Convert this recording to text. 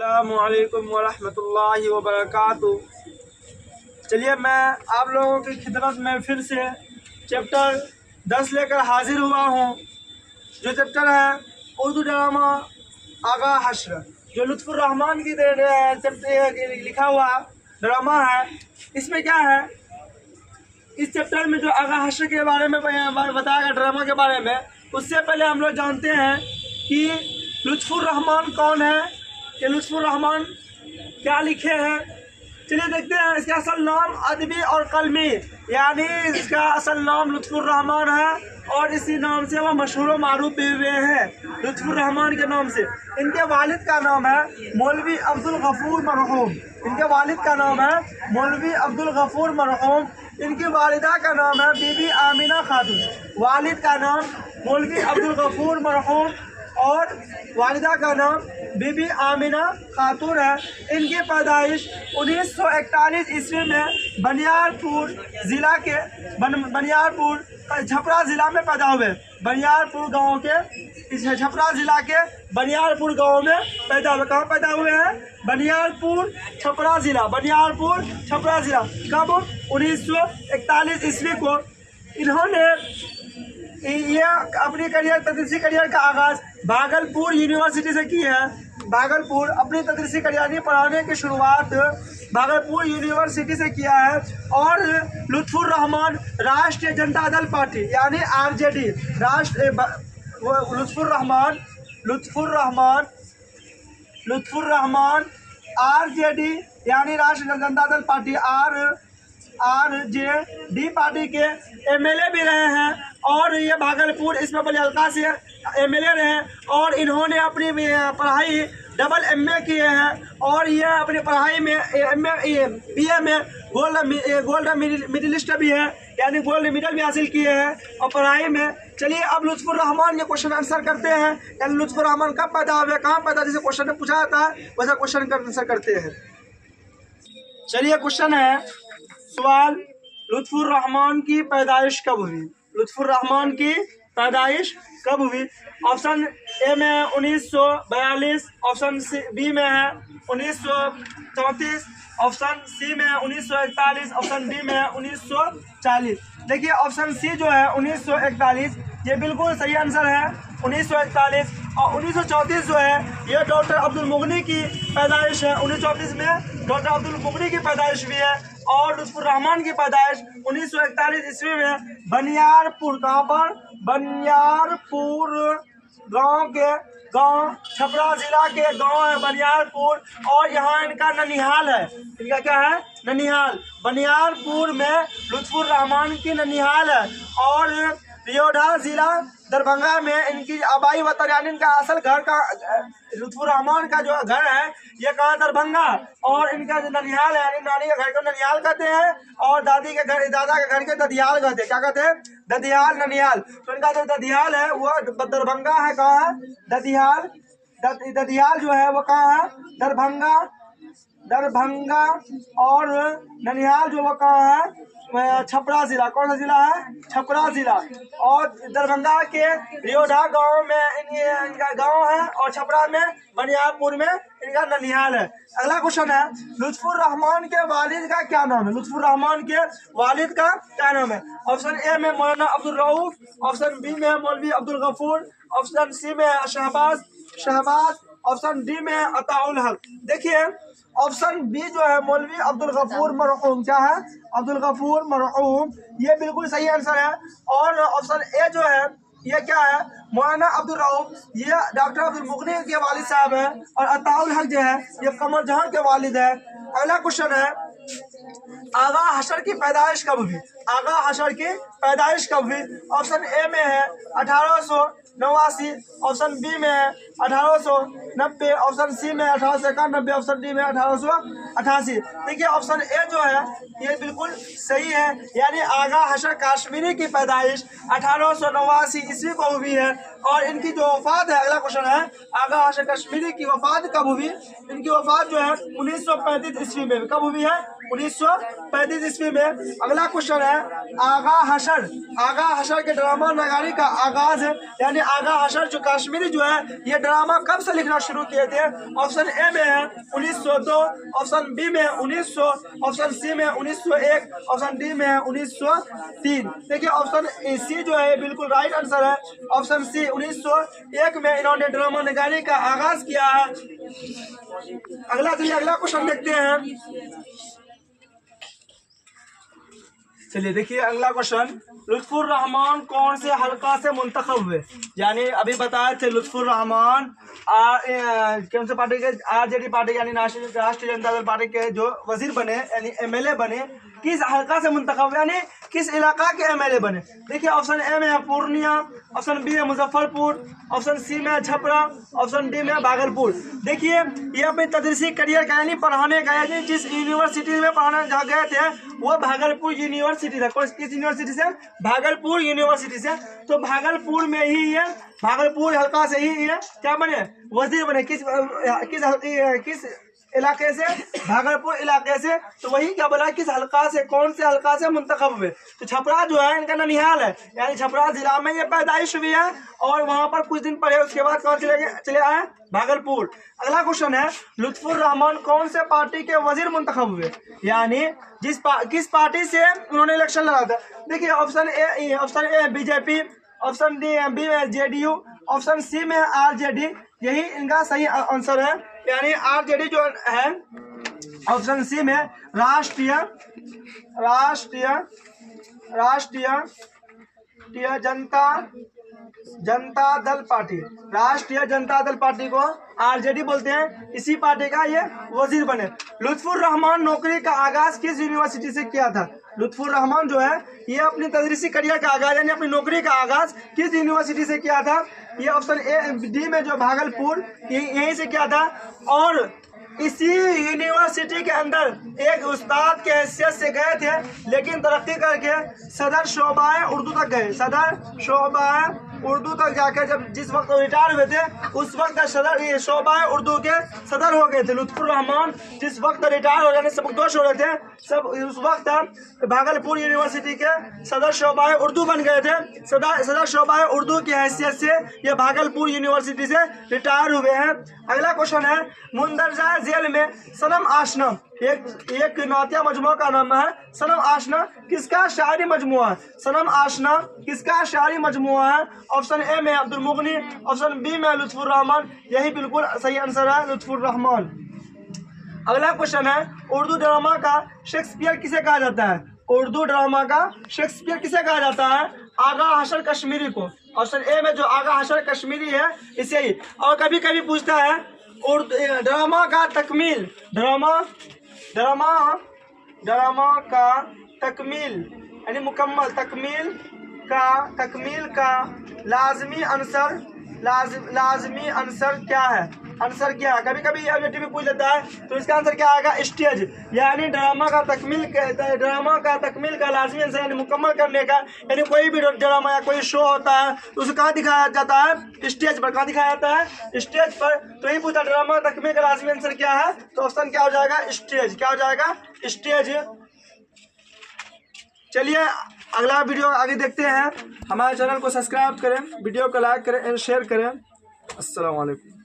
अस्सलामुअलैकुम वरहमतुल्लाहि वबरकातुहू। चलिए मैं आप लोगों की खिदमत में फिर से चैप्टर 10 लेकर हाजिर हुआ हूँ। जो चैप्टर है उर्दू ड्रामा आगा हश्र, जो लुत्फ़ुर रहमान की चैप्टर लिखा हुआ ड्रामा है। इसमें क्या है, इस चैप्टर में जो आगा हश्र के बारे में बताया गया ड्रामा के बारे में, उससे पहले हम लोग जानते हैं कि लुत्फ़ुर रहमान कौन है, कि लुत्फ़ुर रहमान क्या लिखे हैं। चलिए देखते हैं। इसका असल नाम अदबी और कलमी, यानी इसका असल नाम लुत्फ़ुर रहमान है और इसी नाम से वह मशहूर व मारूफ भी हुए हैं, लुत्फ़ुर रहमान के नाम से। इनके वालिद का नाम है मौलवी अब्दुल गफूर मरहूम। इनके वालिद का नाम है मौलवी अब्दुल गफूर मरहूम। इनकी वालिदा का नाम है बीबी आमिना खातून। वालिद का नाम मौलवी अब्दुल गफूर मरहूम और वालिदा का नाम बीबी आमिना खातून है। इनकी पैदाइश 1941 ईस्वी में बनियारपुर ज़िला के बनियारपुर छपरा ज़िला में पैदा हुए। बनियारपुर गांव के छपरा ज़िला के बनियारपुर गांव में पैदा हुए। कहाँ पैदा हुए हैं? बनियारपुर छपरा ज़िला। बनियारपुर छपरा ज़िला कब? 1941 ईस्वी को। इन्होंने ये अपनी तदरीसी करियर का आगाज़ भागलपुर यूनिवर्सिटी से की है। भागलपुर अपनी तदरीसी करियर पढ़ाने की शुरुआत भागलपुर यूनिवर्सिटी से किया है। और लुत्फ़ुर रहमान राष्ट्रीय जनता दल पार्टी यानी आरजेडी लुत्फ़ुर रहमान आरजेडी यानी राष्ट्रीय Janata Dal party RJD party के एमएलए भी रहे हैं और ये भागलपुर इस्माइल हल्का से एमएलए रहे। और इन्होंने अपनी पढ़ाई डबल एमए किए हैं और ये अपनी पढ़ाई में बीए में गोल्ड मेडलिस्ट भी है, यानी गोल्ड मेडल भी हासिल किए हैं और पढ़ाई में। चलिए अब लुत्फ़ुर रहमान ये क्वेश्चन आंसर करते हैं, यानी लुत्फ़ुर रहमान कब पैदा हुए, कहाँ पैदा, जैसे क्वेश्चन में पूछा जाता है वैसा क्वेश्चन का आंसर करते हैं। चलिए क्वेश्चन है, सवाल, लुत्फ़ुर रहमान की पैदाइश कब हुई? लुत्फ़ुर रहमान की पैदाइश कब हुई? ऑप्शन ए में 1942, ऑप्शन बी में है 1934, ऑप्शन सी में 1941, ऑप्शन डी में 1940। देखिए ऑप्शन सी जो है 1941 ये बिल्कुल सही आंसर है। 1941 और 1934 जो है ये डॉक्टर अब्दुल मुगनी की पैदाइश है। 1934 में डॉक्टर अब्दुल मुगनी की पैदाइश भी है। और लुत्फ़ुर रहमान की पैदाइश 1941 ईस्वी में बनियारपुर, कहाँ पर? बनियारपुर गांव छपरा जिला के गांव है बनियारपुर, और यहाँ इनका ननिहाल है। इनका क्या है? ननिहाल। बनियारपुर में लुत्फ़ुर रहमान की ननिहाल है। और रियोडा जिला दरभंगा में इनकी आबाई वतन, यानी इनका असल घर का लुत्फ़ुर रहमान का जो घर है ये कहाँ? दरभंगा। और इनका जो ननिहाल है, यानी नानी के घर को ननिहाल कहते हैं और दादा के घर के ददियाल कहते हैं। क्या कहते हैं? ददियाल, ननिहाल। तो इनका जो ददियाल है वो दरभंगा है। कहाँ है? ददियाल। ददियाल जो है वो कहाँ है? दरभंगा। और ननिहाल जो वो कहाँ है? छपरा जिला। कौन सा जिला है? छपरा जिला। और दरभंगा के रियोडा गांव में इनका गांव है और छपरा में बनियारपुर में इनका ननिहाल है। अगला क्वेश्चन है, लुत्फ़ुर रहमान के वालिद का क्या नाम है? लुत्फ़ुर रहमान के वालिद का क्या नाम है? ऑप्शन ए में मौलाना अब्दुल रऊफ, ऑप्शन बी में मौलवी अब्दुल गफूर, ऑप्शन सी में शहबाज, ऑप्शन डी में अताउल हक। देखिए ऑप्शन बी जो है मौलवी अब्दुल गफूर मरहूम, क्या है? अब्दुल गफूर मरहूम, ये बिल्कुल सही आंसर है। और ऑप्शन ए जो है ये क्या है? मौलाना अब्दुल रऊफ, ये डॉक्टर अब्दुल मुगनी के वालिद साहब हैं। और अताउल हक जो है ये कमर जहां के वालिद है। अगला क्वेश्चन है, आगा हशर की पैदाइश कब हुई? आगा हशर की पैदाइश कब हुई? ऑप्शन ए में है 1889, ऑप्शन बी में है 1890, ऑप्शन सी में 1891, ऑप्शन डी में 1888। देखिए ऑप्शन ए जो है ये बिल्कुल सही है, यानी आगा हशर काश्मीरी की पैदाइश 1889 ईस्वी को हुई है। और इनकी जो वफात है, अगला क्वेश्चन है, आगा हशर कश्मीरी की वफात कब हुई? इनकी वफात जो है 1935 ईस्वी में। कब हुई है? 1935 ईस्वी में। अगला क्वेश्चन है आगा हशर के ड्रामा नगारी का आगाज है, यानी आगा हशर जो कश्मीरी जो है ये ड्रामा कब से लिखना शुरू किए थे? ऑप्शन ए में है 1902, ऑप्शन बी में 1900, ऑप्शन सी में 1901, ऑप्शन डी में 1903। देखिए ऑप्शन सी जो है बिल्कुल राइट आंसर है। ऑप्शन सी 1901 में इन्होंने ड्रामा नगारी का आगाज किया है। अगला क्वेश्चन देखते हैं। चलिए देखिए अगला क्वेश्चन, लुत्फुर रहमान कौन से हल्का से मुंतखब हुए? यानी अभी बताए थे लुत्फुर रहमान कौन से पार्टी के? आरजेडी पार्टी यानी राष्ट्रीय जनता दल पार्टी के जो वजीर बने यानी एमएलए बने, किस हल्का से मुंतखब यानी किस इलाका के एमएलए बने? देखिए ऑप्शन ए में है पूर्णिया, ऑप्शन बी है मुजफ्फरपुर, ऑप्शन सी में छपरा, ऑप्शन डी में भागलपुर। देखिए ये अपने तदरीसी करियर का यानी पढ़ाने का यानी जिस यूनिवर्सिटी में पढ़ाने जहाँ गए थे वो भागलपुर यूनिवर्सिटी था। किस यूनिवर्सिटी से? भागलपुर यूनिवर्सिटी से। तो भागलपुर में ही है, भागलपुर हल्का से ही है क्या बने? वजीर बने। किस इलाके से? भागलपुर इलाके से। तो वही क्या बोला, किस हल्का से, कौन से हल्का से मुंतखब हुए? तो छपरा जो है इनका ननिहाल है, यानी छपरा जिला में ये पैदाइश हुई है और वहां पर कुछ दिन पढ़े, उसके बाद कहाँ चले आए? भागलपुर। अगला क्वेश्चन है लुत्फुर रहमान कौन से पार्टी के वजीर मुंतखब हुए? यानी किस पार्टी से उन्होंने इलेक्शन लड़ा था? देखिए option A BJP, option B में जेडीयू, ऑप्शन सी में आरजेडी। यही इनका सही आंसर है, यानी आरजेडी जो है ऑप्शन सी में राष्ट्रीय जनता दल पार्टी, राष्ट्रीय जनता दल पार्टी को आरजेडी बोलते हैं। इसी पार्टी का ये वजीर बने। लुत्फुर रहमान नौकरी का आगाज किस यूनिवर्सिटी से किया था? लुत्फुर रहमान जो है ये अपनी तदरीसी करियर का आगाज यानी अपनी नौकरी का आगाज किस यूनिवर्सिटी से किया था? ये ऑप्शन ए डी में जो भागलपुर यहीं से किया था। और इसी यूनिवर्सिटी के अंदर एक उस्ताद के हैसियत से गए थे, लेकिन तरक्की करके सदर शोबाए उर्दू तक गए। सदर शोबाए उर्दू तक जाकर जब जिस वक्त रिटायर हुए थे उस वक्त सदर शोबाए उर्दू के सदर हो गए थे। लुत्फुर रहमान जिस वक्त रिटायर हो जाने से सबकदोश हो रहे थे सब उस वक्त भागलपुर यूनिवर्सिटी के सदर शोबाए उर्दू बन गए थे। सदर शोबाए उर्दू की हैसियत से ये भागलपुर यूनिवर्सिटी से रिटायर हुए हैं। अगला क्वेश्चन है मुंदरजा जेल में सनम आशना, एक नातिया मजमुआ का नाम है सनम आशना, किसका शायरी मजमुआ है? सनम आशना किसका शायरी मजमुआ है? ऑप्शन ए में अब्दुल मुगनी, ऑप्शन बी में लुत्फुर रहमान। यही बिल्कुल सही आंसर है, लुत्फुर रहमान। अगला क्वेश्चन है उर्दू ड्रामा का शेक्सपियर किसे कहा जाता है? उर्दू ड्रामा का शेक्सपियर किसे कहा जाता है? आगा हशर कश्मीरी को। ऑप्शन ए में जो आगा हशर कश्मीरी है इसे ही। और कभी कभी पूछता है उर्दू ड्रामा का तकमील, ड्रामा का तकमील यानी मुकम्मल, तकमील का लाजमी आंसर क्या है? आंसर क्या है? कभी कभी ऑब्जेक्टिव में पूछ लेता है तो इसका आंसर क्या आएगा? स्टेज। यानी ड्रामा का तकमील का लाजमी आंसर यानी मुकम्मल करने का, यानी कोई भी ड्रामा या कोई शो होता है तो उसे कहाँ दिखाया जाता है? स्टेज पर। कहाँ दिखाया जाता है? स्टेज पर। तो यही पूछा ड्रामा का तकमील का लाजमी आंसर क्या है, तो ऑप्शन क्या हो जाएगा? स्टेज। क्या हो जाएगा? स्टेज। चलिए अगला वीडियो आगे देखते हैं। हमारे चैनल को सब्सक्राइब करें, वीडियो को लाइक करें एंड शेयर करें। अस्सलाम वालेकुम।